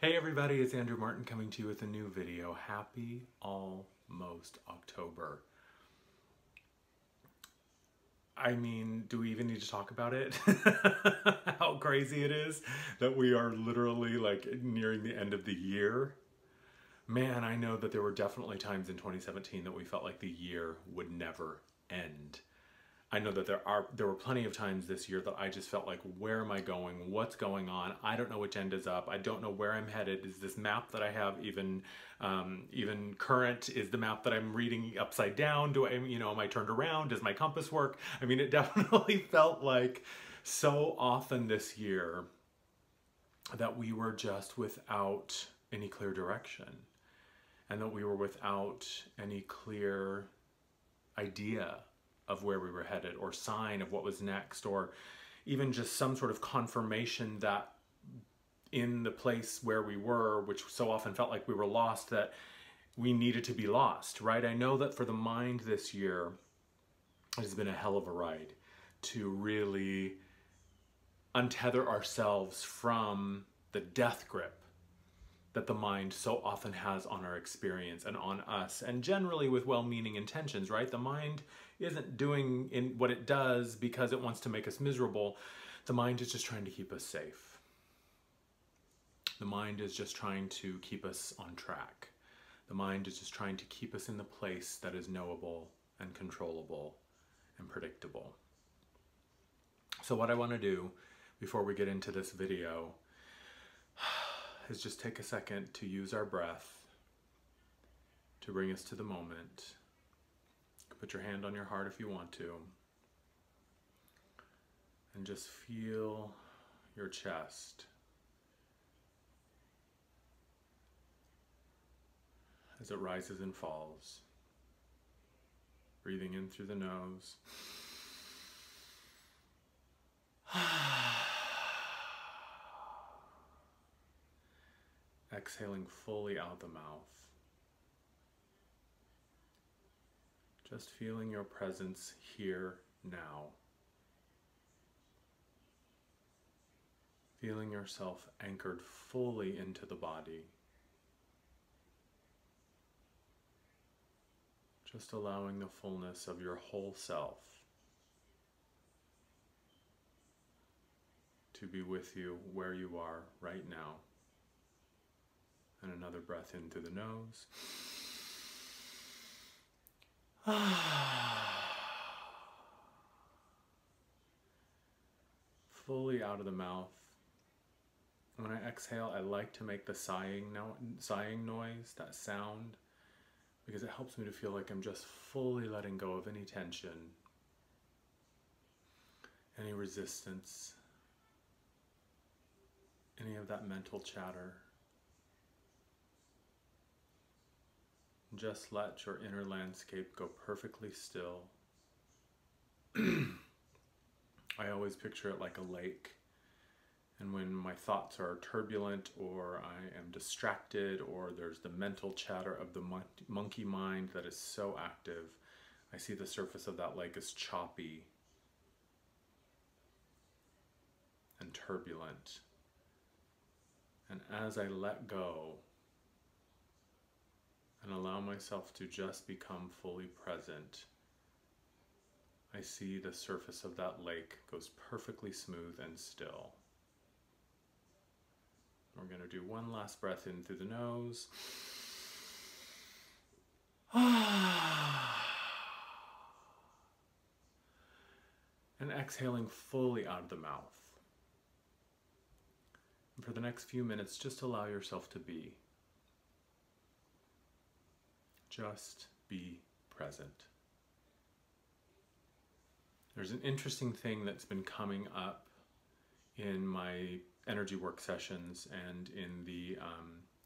Hey everybody, it's Andrew Martin coming to you with a new video. Happy almost October. I mean, do we even need to talk about it? How crazy it is that we are literally like nearing the end of the year. Man, I know that there were definitely times in 2017 that we felt like the year would never end. I know that there were plenty of times this year that I just felt like, where am I going? What's going on? I don't know which end is up. I don't know where I'm headed. Is this map that I have even current? Is the map that I'm reading upside down? Am I turned around? Does my compass work? I mean, it definitely felt like so often this year that we were just without any clear direction, and that we were without any clear idea of where we were headed, or sign of what was next, or even just some sort of confirmation that in the place where we were, which so often felt like we were lost, that we needed to be lost, right? I know that for the mind this year, it has been a hell of a ride to really untether ourselves from the death grip that the mind so often has on our experience and on us, and generally with well-meaning intentions, right? The mind isn't doing what it does because it wants to make us miserable. The mind is just trying to keep us safe. The mind is just trying to keep us on track. The mind is just trying to keep us in the place that is knowable and controllable and predictable. So what I want to do before we get into this video is just take a second to use our breath to bring us to the moment. Put your hand on your heart if you want to, and just feel your chest as it rises and falls. Breathing in through the nose. Exhaling fully out the mouth. Just feeling your presence here now. Feeling yourself anchored fully into the body. Just allowing the fullness of your whole self to be with you where you are right now. And another breath in through the nose. Fully out of the mouth. When I exhale, I like to make the sighing noise, that sound, because it helps me to feel like I'm just fully letting go of any tension, any resistance, any of that mental chatter. Just let your inner landscape go perfectly still. I always picture it like a lake, and when my thoughts are turbulent, or I am distracted, or there's the mental chatter of the monkey mind that is so active, I see the surface of that lake as choppy and turbulent. And as I let go and allow myself to just become fully present, I see the surface of that lake goes perfectly smooth and still. We're going to do one last breath in through the nose. And exhaling fully out of the mouth. And for the next few minutes, just allow yourself to be. Just be present. There's an interesting thing that's been coming up in my energy work sessions, and in the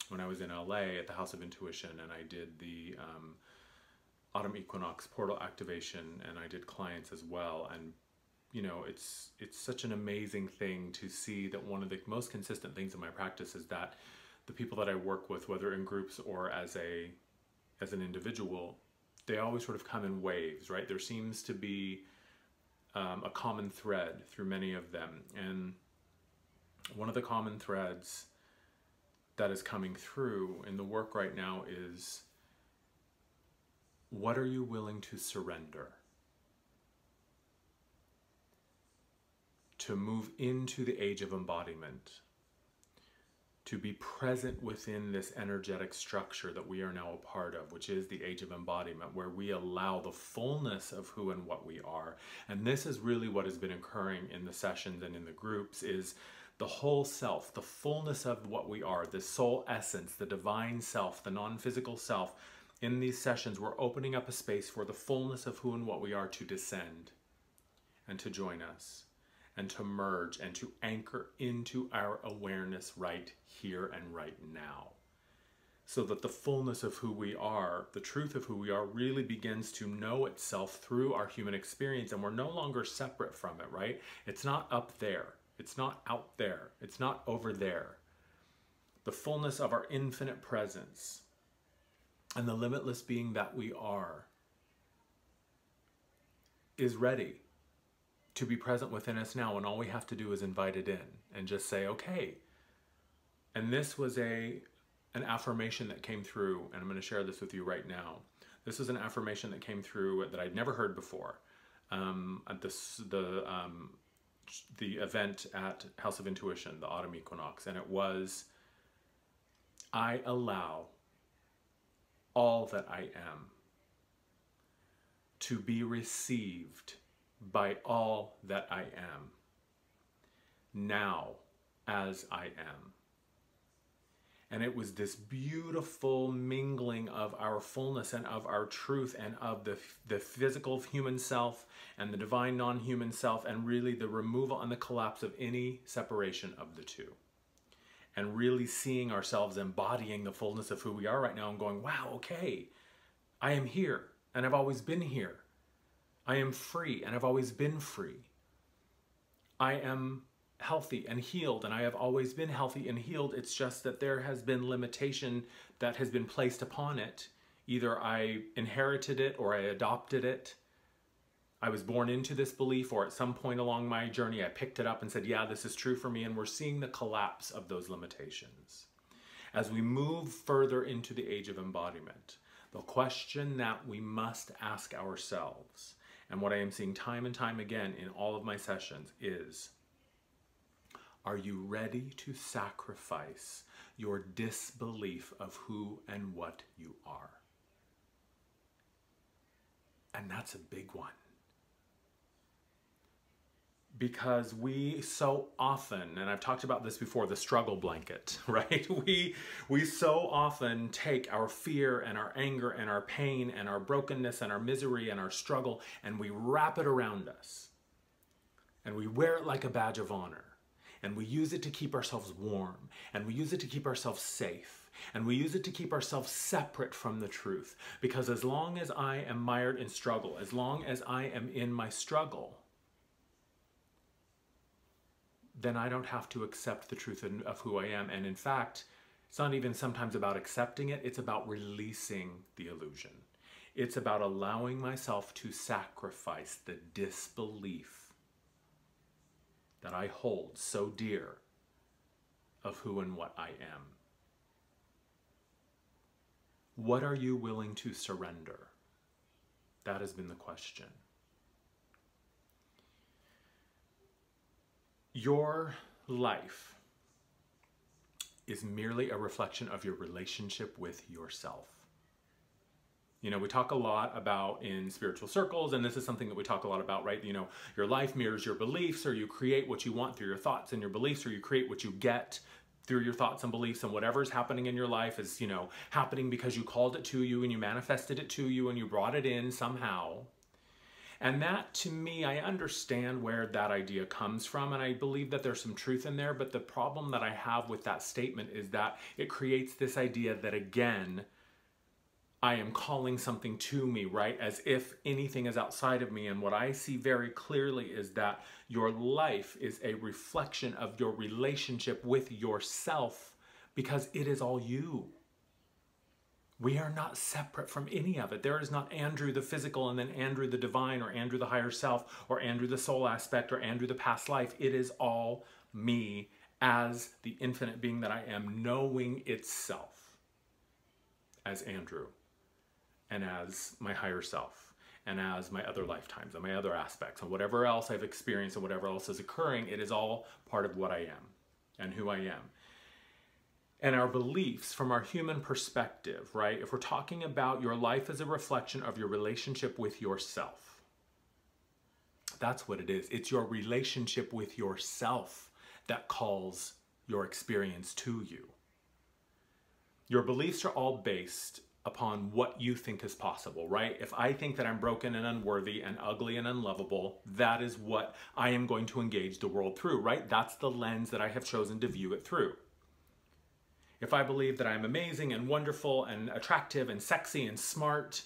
when I was in LA at the House of Intuition, and I did the autumn equinox portal activation, and I did clients as well. And you know, it's such an amazing thing to see that one of the most consistent things in my practice is that the people that I work with, whether in groups or as an individual, they always sort of come in waves, right? There seems to be a common thread through many of them. And one of the common threads that is coming through in the work right now is, what are you willing to surrender to move into the age of embodiment, to be present within this energetic structure that we are now a part of, which is the age of embodiment, where we allow the fullness of who and what we are. And this is really what has been occurring in the sessions and in the groups, is the whole self, the fullness of what we are, the soul essence, the divine self, the non-physical self. In these sessions, we're opening up a space for the fullness of who and what we are to descend and to join us, and to merge and to anchor into our awareness right here and right now. So that the fullness of who we are, the truth of who we are, really begins to know itself through our human experience, and we're no longer separate from it, right? It's not up there. It's not out there. It's not over there. The fullness of our infinite presence and the limitless being that we are is ready to be present within us now, and all we have to do is invite it in and just say, okay. And this was an affirmation that came through, and I'm going to share this with you right now. This was an affirmation that came through that I'd never heard before at the event at House of Intuition, the autumn equinox, and it was, I allow all that I am to be received by all that I am, now as I am. And it was this beautiful mingling of our fullness and of our truth and of the physical human self and the divine non-human self, and really the removal and the collapse of any separation of the two. And really seeing ourselves embodying the fullness of who we are right now and going, wow, okay, I am here and I've always been here. I am free and I've always been free. I am healthy and healed and I have always been healthy and healed. It's just that there has been limitation that has been placed upon it. Either I inherited it or I adopted it. I was born into this belief, or at some point along my journey I picked it up and said, yeah, this is true for me. And we're seeing the collapse of those limitations. As we move further into the age of embodiment, the question that we must ask ourselves, and what I am seeing time and time again in all of my sessions, is, are you ready to sacrifice your disbelief of who and what you are? And that's a big one. Because we so often, and I've talked about this before, the struggle blanket, right? We so often take our fear and our anger and our pain and our brokenness and our misery and our struggle, and we wrap it around us. And we wear it like a badge of honor. And we use it to keep ourselves warm. And we use it to keep ourselves safe. And we use it to keep ourselves separate from the truth. Because as long as I am mired in struggle, as long as I am in my struggle, then I don't have to accept the truth of who I am. And in fact, it's not even sometimes about accepting it, it's about releasing the illusion. It's about allowing myself to sacrifice the disbelief that I hold so dear of who and what I am. What are you willing to surrender? That has been the question. Your life is merely a reflection of your relationship with yourself. You know, we talk a lot about in spiritual circles, and this is something that we talk a lot about, right? You know, your life mirrors your beliefs, or you create what you want through your thoughts and your beliefs, or you create what you get through your thoughts and beliefs, and whatever's happening in your life is, you know, happening because you called it to you and you manifested it to you and you brought it in somehow. And that, to me, I understand where that idea comes from, and I believe that there's some truth in there, but the problem that I have with that statement is that it creates this idea that, again, I am calling something to me, right? As if anything is outside of me. And what I see very clearly is that your life is a reflection of your relationship with yourself, because it is all you. We are not separate from any of it. There is not Andrew the physical and then Andrew the divine, or Andrew the higher self, or Andrew the soul aspect, or Andrew the past life. It is all me as the infinite being that I am, knowing itself as Andrew and as my higher self and as my other lifetimes and my other aspects and whatever else I've experienced and whatever else is occurring, it is all part of what I am and who I am. And our beliefs from our human perspective, right? If we're talking about your life as a reflection of your relationship with yourself, that's what it is. It's your relationship with yourself that calls your experience to you. Your beliefs are all based upon what you think is possible, right? If I think that I'm broken and unworthy and ugly and unlovable, that is what I am going to engage the world through, right? That's the lens that I have chosen to view it through. If I believe that I'm amazing and wonderful and attractive and sexy and smart,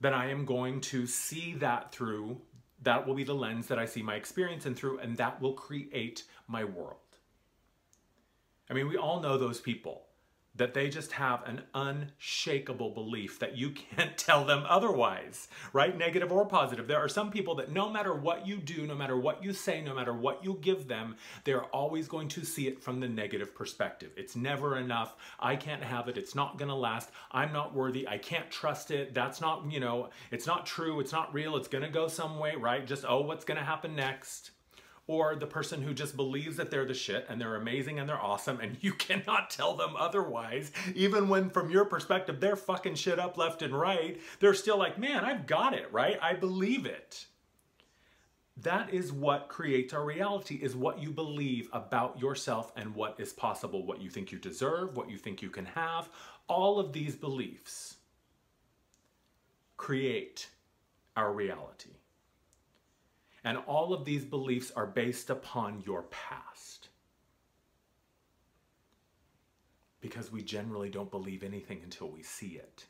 then I am going to see that through. That will be the lens that I see my experience in through, and that will create my world. I mean, we all know those people that they just have an unshakable belief that you can't tell them otherwise, right? Negative or positive. There are some people that no matter what you do, no matter what you say, no matter what you give them, they're always going to see it from the negative perspective. It's never enough. I can't have it. It's not going to last. I'm not worthy. I can't trust it. That's not, it's not true. It's not real. It's going to go some way, right? Just, oh, what's going to happen next? Or the person who just believes that they're the shit and they're amazing and they're awesome and you cannot tell them otherwise, even when from your perspective they're fucking shit up left and right. They're still like, man, I've got it, right? I believe it. That is what creates our reality, is what you believe about yourself and what is possible, what you think you deserve, what you think you can have. All of these beliefs create our reality. And all of these beliefs are based upon your past. Because we generally don't believe anything until we see it.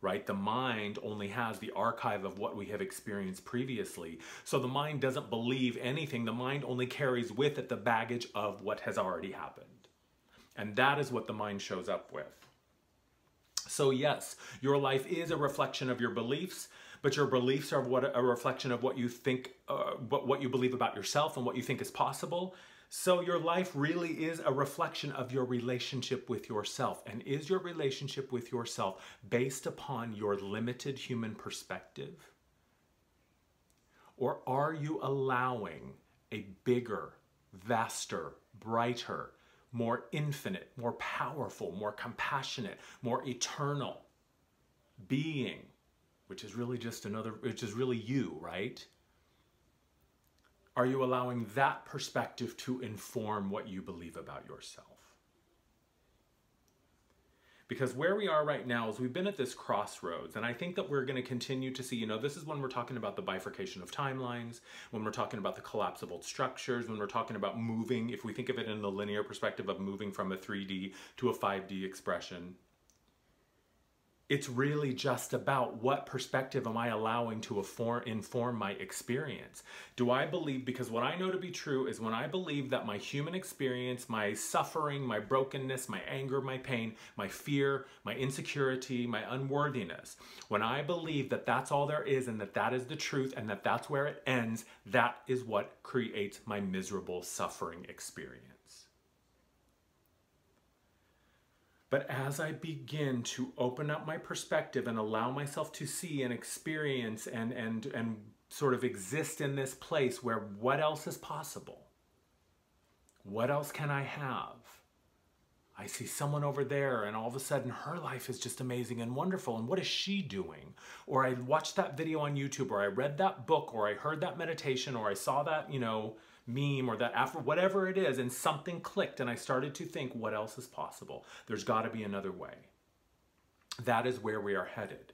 Right? The mind only has the archive of what we have experienced previously. So the mind doesn't believe anything. The mind only carries with it the baggage of what has already happened. And that is what the mind shows up with. So yes, your life is a reflection of your beliefs. But your beliefs are a reflection of what you think, what you believe about yourself and what you think is possible. So your life really is a reflection of your relationship with yourself. And is your relationship with yourself based upon your limited human perspective? Or are you allowing a bigger, vaster, brighter, more infinite, more powerful, more compassionate, more eternal being, which is really just which is really you, right? Are you allowing that perspective to inform what you believe about yourself? Because where we are right now is we've been at this crossroads, and I think that we're going to continue to see, this is when we're talking about the bifurcation of timelines, when we're talking about the collapse of old structures, when we're talking about moving, if we think of it in the linear perspective of moving from a 3D to a 5D expression. It's really just about what perspective am I allowing to inform my experience. Do I believe, because what I know to be true is when I believe that my human experience, my suffering, my brokenness, my anger, my pain, my fear, my insecurity, my unworthiness, when I believe that that's all there is and that is the truth and that that's where it ends, that is what creates my miserable suffering experience. But as I begin to open up my perspective and allow myself to see and experience and sort of exist in this place where what else is possible? What else can I have? I see someone over there and all of a sudden her life is just amazing and wonderful. And what is she doing? Or I watched that video on YouTube, or I read that book, or I heard that meditation, or I saw that, meme or that after whatever it is, and something clicked and I started to think, what else is possible? There's got to be another way. That is where we are headed.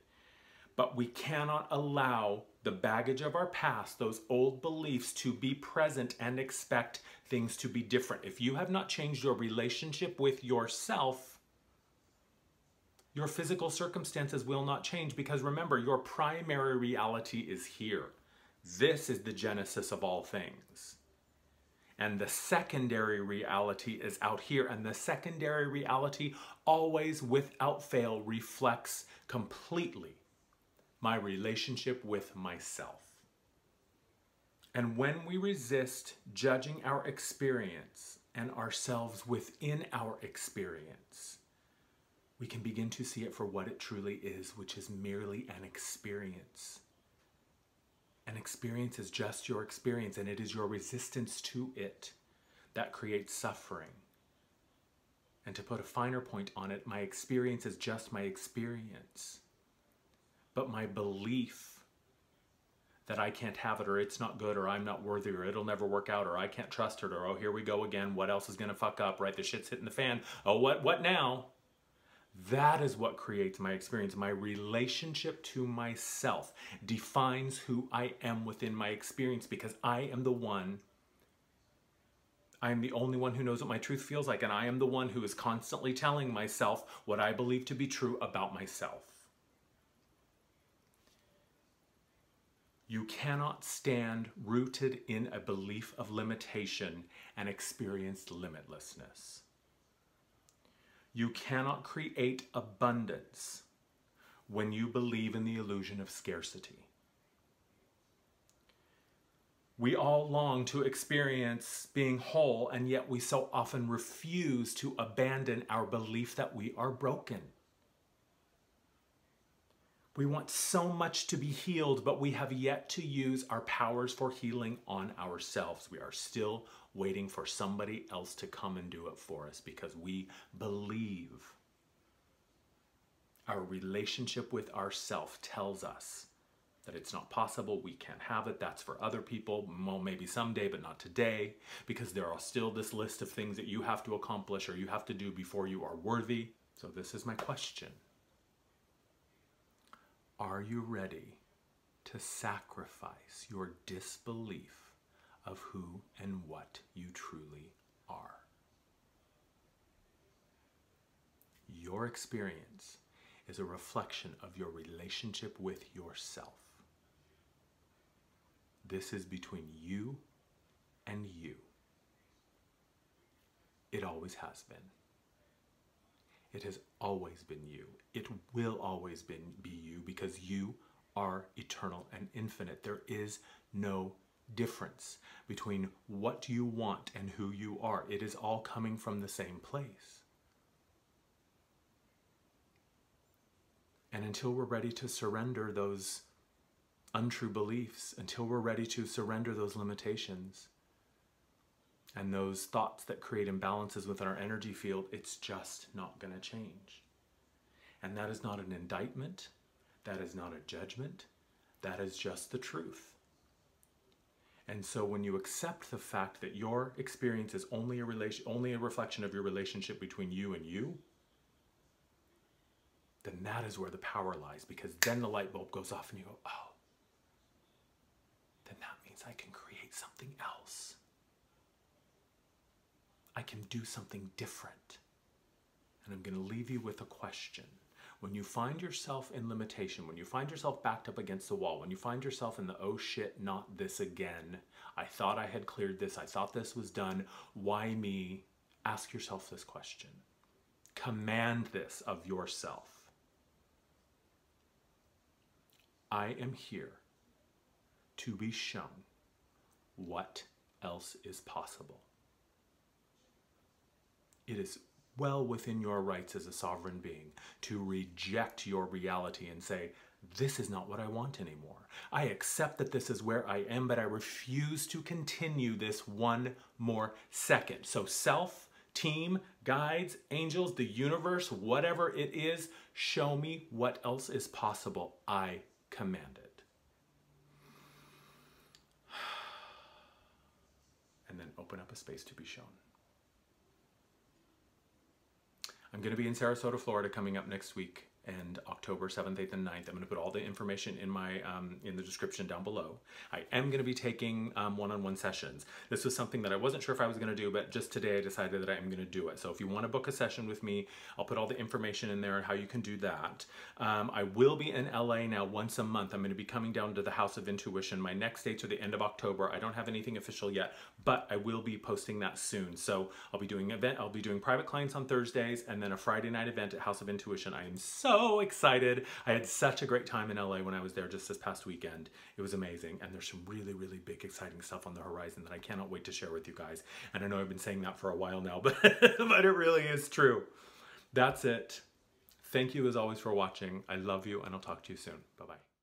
But we cannot allow the baggage of our past, those old beliefs, to be present and expect things to be different. If you have not changed your relationship with yourself, your physical circumstances will not change, because remember, your primary reality is here. This is the genesis of all things. And the secondary reality is out here. And the secondary reality always, without fail, reflects completely my relationship with myself. And when we resist judging our experience and ourselves within our experience, we can begin to see it for what it truly is, which is merely an experience. An experience is just your experience, and it is your resistance to it that creates suffering. And to put a finer point on it, my experience is just my experience. But my belief that I can't have it, or it's not good, or I'm not worthy, or it'll never work out, or I can't trust it, or oh, here we go again, what else is going to fuck up, right? The shit's hitting the fan. Oh, what now? That is what creates my experience. My relationship to myself defines who I am within my experience, because I am the only one who knows what my truth feels like, and I am the one who is constantly telling myself what I believe to be true about myself. You cannot stand rooted in a belief of limitation and experience limitlessness. You cannot create abundance when you believe in the illusion of scarcity. We all long to experience being whole, and yet we so often refuse to abandon our belief that we are broken. We want so much to be healed, but we have yet to use our powers for healing on ourselves. We are still waiting for somebody else to come and do it for us because we believe. Our relationship with ourself tells us that it's not possible, we can't have it, that's for other people, well, maybe someday, but not today, because there are still this list of things that you have to accomplish or you have to do before you are worthy. So this is my question. Are you ready to sacrifice your disbelief of who and what you truly are? Your experience is a reflection of your relationship with yourself. This is between you and you. It always has been. It has always been you. It will always be you, because you are eternal and infinite. There is no difference between what you want and who you are. It is all coming from the same place. And until we're ready to surrender those untrue beliefs, until we're ready to surrender those limitations and those thoughts that create imbalances within our energy field, it's just not going to change. And that is not an indictment. That is not a judgment. That is just the truth. And so when you accept the fact that your experience is only a reflection of your relationship between you and you, then that is where the power lies, because then the light bulb goes off and you go, oh, then that means I can create something else. I can do something different. And I'm going to leave you with a question. When you find yourself in limitation, when you find yourself backed up against the wall, when you find yourself in the, oh shit, not this again, I thought I had cleared this, I thought this was done, why me? Ask yourself this question. Command this of yourself. I am here to be shown what else is possible. It is well within your rights as a sovereign being to reject your reality and say, this is not what I want anymore. I accept that this is where I am, but I refuse to continue this one more second. So self, team, guides, angels, the universe, whatever it is, show me what else is possible. I command it. And then open up a space to be shown. I'm going to be in Sarasota, Florida coming up next week, and October 7th, 8th, and 9th. I'm going to put all the information in my in the description down below. I am going to be taking one-on-one sessions. This was something that I wasn't sure if I was going to do, but just today I decided that I am going to do it. So if you want to book a session with me, I'll put all the information in there on how you can do that. I will be in LA now once a month. I'm going to be coming down to the House of Intuition. My next dates are the end of October. I don't have anything official yet, but I will be posting that soon. So I'll be doing private clients on Thursdays, and then a Friday night event at House of Intuition. I am so so excited. I had such a great time in LA when I was there just this past weekend. It was amazing. And there's some really, really big, exciting stuff on the horizon that I cannot wait to share with you guys. And I know I've been saying that for a while now, but, but it really is true. That's it. Thank you as always for watching. I love you, and I'll talk to you soon. Bye-bye.